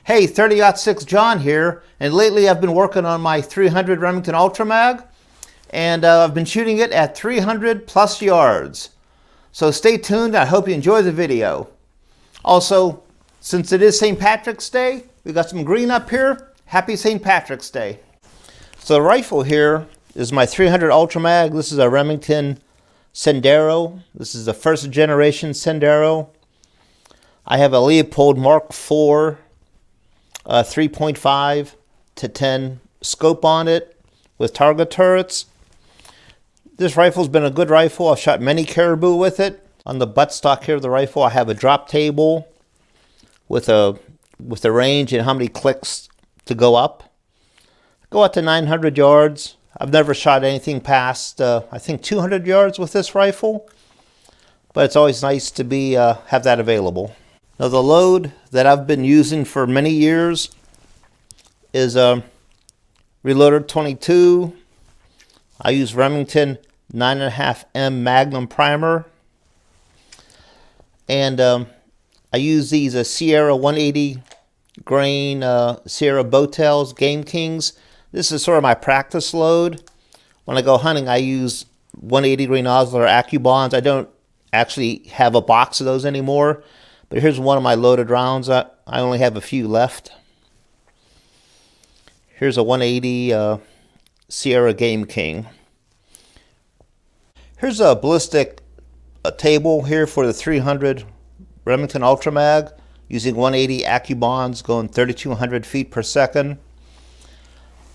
Hey, 30-06 John here, and lately I've been working on my 300 Remington Ultra Mag, and I've been shooting it at 300 plus yards. So stay tuned, I hope you enjoy the video. Also, since it is St. Patrick's Day, we got some green up here. Happy St. Patrick's Day. So the rifle here is my 300 Ultra Mag. This is a Remington Sendero. This is the first generation Sendero. I have a Leopold Mark IV 3.5 to 10 scope on it with target turrets. This rifle's been a good rifle. I've shot many caribou with it. On the buttstock here of the rifle, I have a drop table with a range and how many clicks to go up. Go up to 900 yards. I've never shot anything past I think 200 yards with this rifle, but it's always nice to be have that available. Now the load that I've been using for many years is a Reloader 22. I use Remington 9.5M Magnum primer. And I use these Sierra 180 grain Sierra Bowtails Game Kings. This is sort of my practice load. When I go hunting, I use 180 grain Osler AccuBonds. I don't actually have a box of those anymore. But here's one of my loaded rounds. I only have a few left. Here's a 180 Sierra Game King. Here's a ballistic table here for the 300 Remington Ultra Mag using 180 AccuBonds going 3,200 feet per second.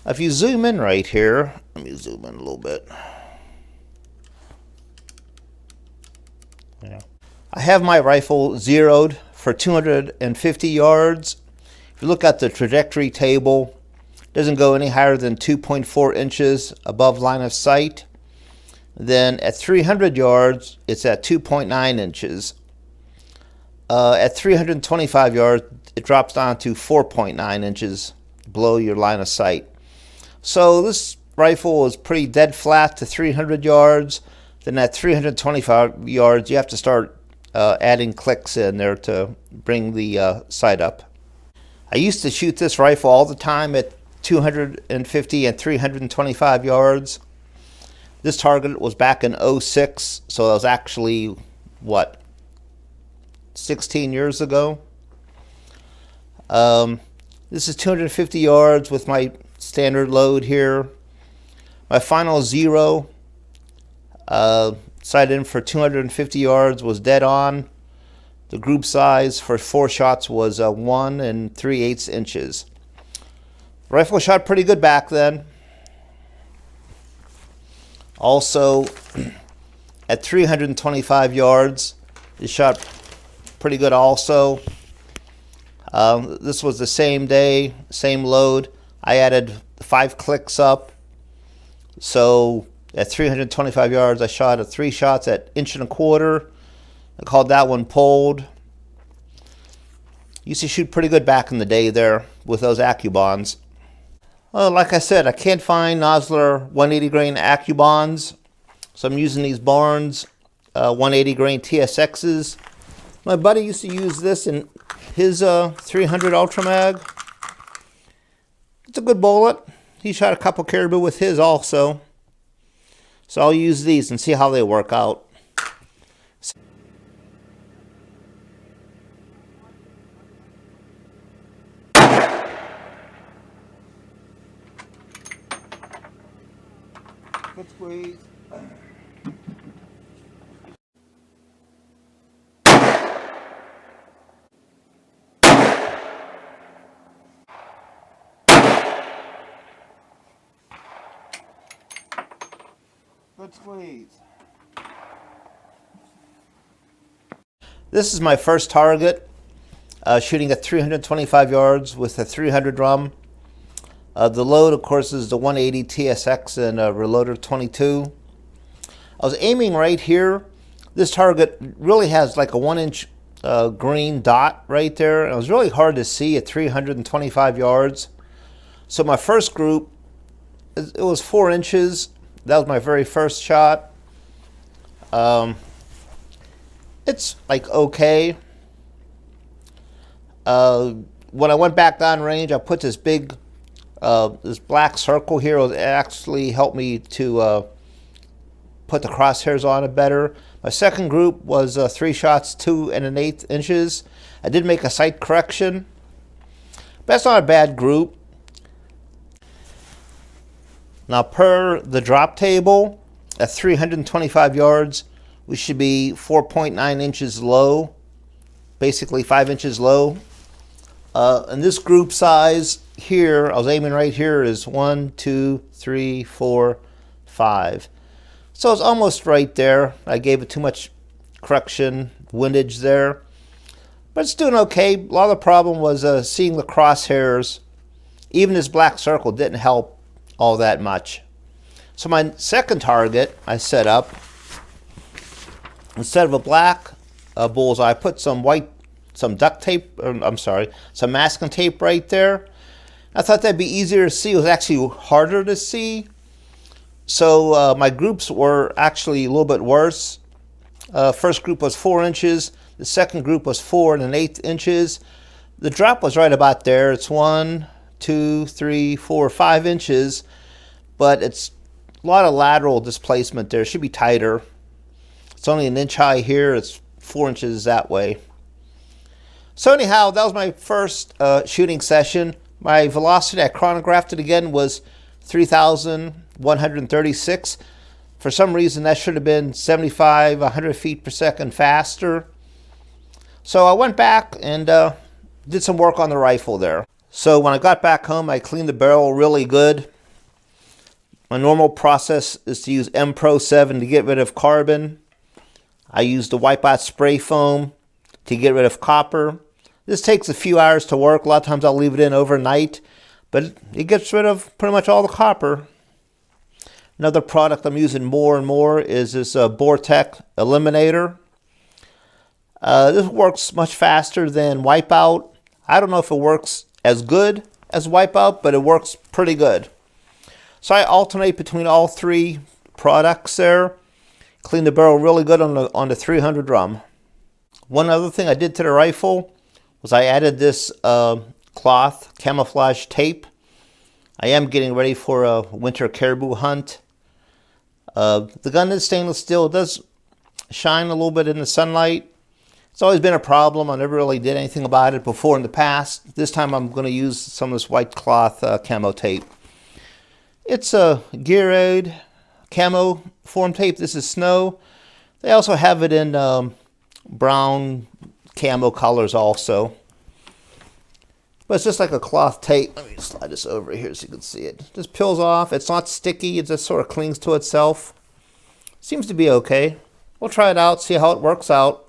If you zoom in right here, let me zoom in a little bit. Yeah. I have my rifle zeroed for 250 yards. If you look at the trajectory table, it doesn't go any higher than 2.4 inches above line of sight. Then at 300 yards, it's at 2.9 inches. At 325 yards, it drops down to 4.9 inches below your line of sight. So this rifle is pretty dead flat to 300 yards. Then at 325 yards, you have to start adding clicks in there to bring the sight up. I used to shoot this rifle all the time at 250 and 325 yards. This target was back in 06, so that was actually, what, 16 years ago? This is 250 yards with my standard load here. My final zero, sighted in for 250 yards, was dead on. The group size for 4 shots was 1 3/8 inches. The rifle shot pretty good back then. Also, at 325 yards, it shot pretty good also. This was the same day, same load. I added 5 clicks up. So at 325 yards, I shot 3 shots at 1.25 inches. I called that one pulled. Used to shoot pretty good back in the day there with those AccuBonds. Well, like I said, I can't find Osler 180 grain AccuBonds, so I'm using these Barnes 180 grain TSXs. My buddy used to use this in his 300 Ultra Mag. It's a good bullet. He shot a couple caribou with his also. So I'll use these and see how they work out. Good squeeze. Good squeeze. This is my first target, shooting at 325 yards with a 300 drum. The load, of course, is the 180 TSX and Reloader 22. I was aiming right here. This target really has like a 1-inch green dot right there. It was really hard to see at 325 yards. So my first group, it was 4 inches. That was my very first shot. It's like okay. when I went back down range, I put this big, this black circle here. It actually helped me to put the crosshairs on it better. My second group was 3 shots, 2 1/8 inches. I did make a sight correction, but that's not a bad group. Now, per the drop table, at 325 yards, we should be 4.9 inches low, basically 5 inches low. And this group size here, I was aiming right here, is 1, 2, 3, 4, 5. So it's almost right there. I gave it too much correction, windage there. But it's doing okay. A lot of the problem was seeing the crosshairs. Even this black circle didn't help all that much. So my second target I set up, instead of a black bullseye, I put some duct tape, some masking tape right there. I thought that'd be easier to see. It was actually harder to see. So my groups were actually a little bit worse. First group was 4 inches. The second group was 4 1/8 inches. The drop was right about there. It's 1, 2, 3, 4, 5 inches, but it's a lot of lateral displacement there. It should be tighter. It's only 1 inch high here. It's 4 inches that way. So anyhow, that was my first shooting session. My velocity, I chronographed it again, was 3,136. For some reason, that should have been 75, 100 feet per second faster. So I went back and did some work on the rifle there. So when I got back home, I cleaned the barrel really good. My normal process is to use M Pro 7 to get rid of carbon. I use the Wipeout spray foam to get rid of copper. This takes a few hours to work. A lot of times I'll leave it in overnight, but it gets rid of pretty much all the copper. Another product I'm using more and more is this Vortex Eliminator. This works much faster than Wipeout. I don't know if it works as good as Wipeout, but it works pretty good. So I alternate between all 3 products there. Clean the barrel really good on the 300 drum. One other thing I did to the rifle was I added this cloth camouflage tape. I am getting ready for a winter caribou hunt. The gun is stainless steel. It does shine a little bit in the sunlight. It's always been a problem. I never really did anything about it before in the past. This time I'm going to use some of this white cloth camo tape. It's a Gear camo form tape. This is snow. They also have it in brown camo colors also. But it's just like a cloth tape. Let me slide this over here so you can see it. Just peels off. It's not sticky. It just sort of clings to itself. Seems to be okay. We'll try it out, see how it works out.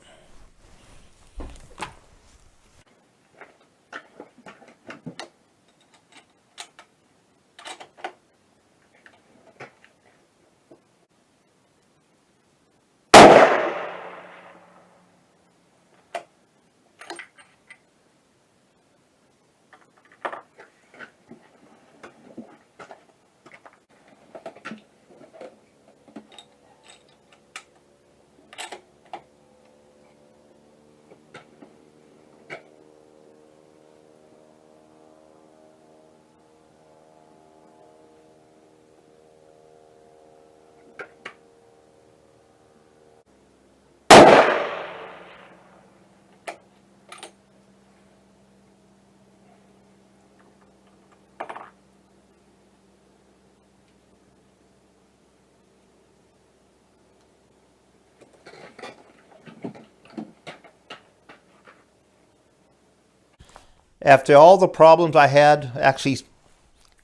After all the problems I had actually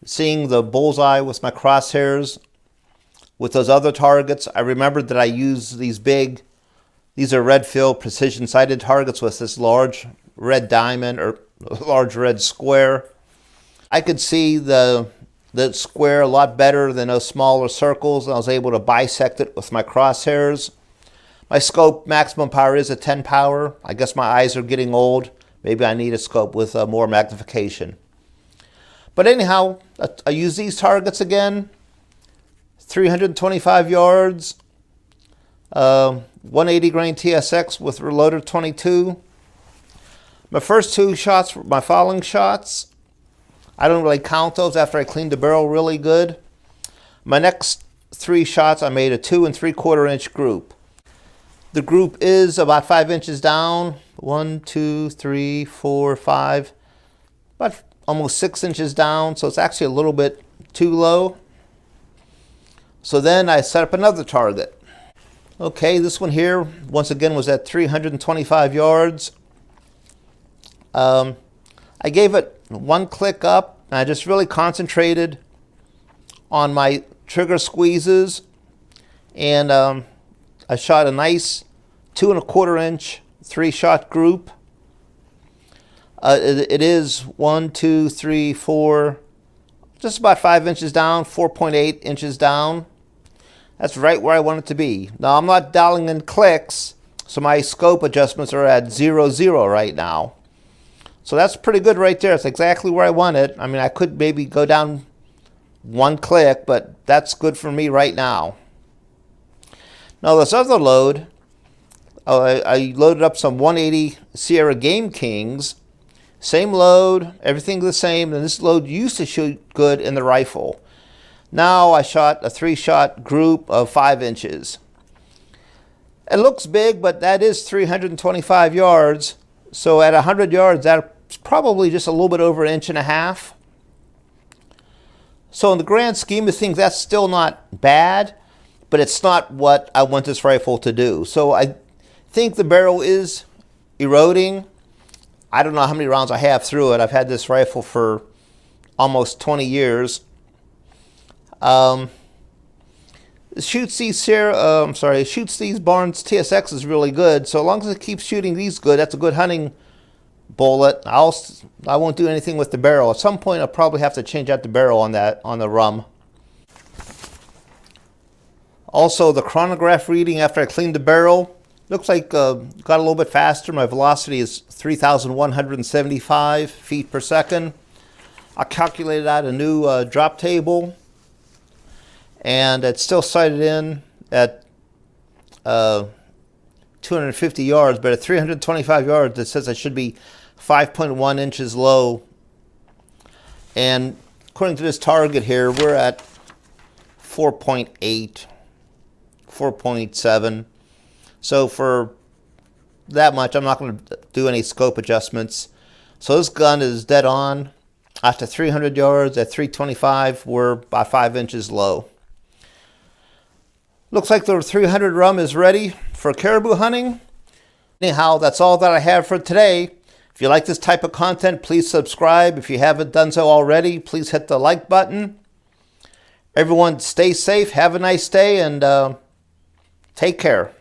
seeing the bullseye with my crosshairs with those other targets, I remembered that I used these are red fill precision sighted targets with this large red diamond or large red square. I could see the square a lot better than those smaller circles, and I was able to bisect it with my crosshairs. My scope maximum power is a 10 power. I guess my eyes are getting old. Maybe I need a scope with more magnification. But anyhow, I use these targets again. 325 yards, 180 grain TSX with reloader 22. My first 2 shots were my fouling shots. I don't really count those after I cleaned the barrel really good. My next 3 shots, I made a 2 3/4 inch group. The group is about 5 inches down. 1, 2, 3, 4, 5. About almost 6 inches down, so it's actually a little bit too low. So then I set up another target. Okay, this one here, once again, was at 325 yards. I gave it 1 click up, and I just really concentrated on my trigger squeezes, and I shot a nice 2 1/4 inch 3-shot group. It is 1, 2, 3, 4, just about 5 inches down, 4.8 inches down. That's right where I want it to be. Now I'm not dialing in clicks, so my scope adjustments are at 0, 0 right now. So that's pretty good right there. It's exactly where I want it. I mean, I could maybe go down 1 click, but that's good for me right now. Now this other load, I loaded up some 180 Sierra Game Kings. Same load, everything the same, and this load used to shoot good in the rifle. Now I shot a 3-shot group of 5 inches. It looks big, but that is 325 yards. So at 100 yards, that's probably just a little bit over 1.5 inches. So in the grand scheme of things, that's still not bad, but it's not what I want this rifle to do. So I think the barrel is eroding. I don't know how many rounds I have through it. I've had this rifle for almost 20 years. Shoots these Barnes TSX is really good. So as long as it keeps shooting these good, that's a good hunting bullet. I won't do anything with the barrel. At some point, I'll probably have to change out the barrel on the rum. Also, the chronograph reading after I cleaned the barrel looks like got a little bit faster. My velocity is 3,175 feet per second. I calculated out a new drop table, and it's still sighted in at 250 yards, but at 325 yards, it says I should be 5.1 inches low. And according to this target here, we're at 4.8, 4.7. So for that much, I'm not going to do any scope adjustments. So this gun is dead on. After 300 yards, at 325, we're about 5 inches low. Looks like the 300 rum is ready for caribou hunting. Anyhow, that's all that I have for today. If you like this type of content, please subscribe. If you haven't done so already, please hit the like button. Everyone stay safe, have a nice day, and take care.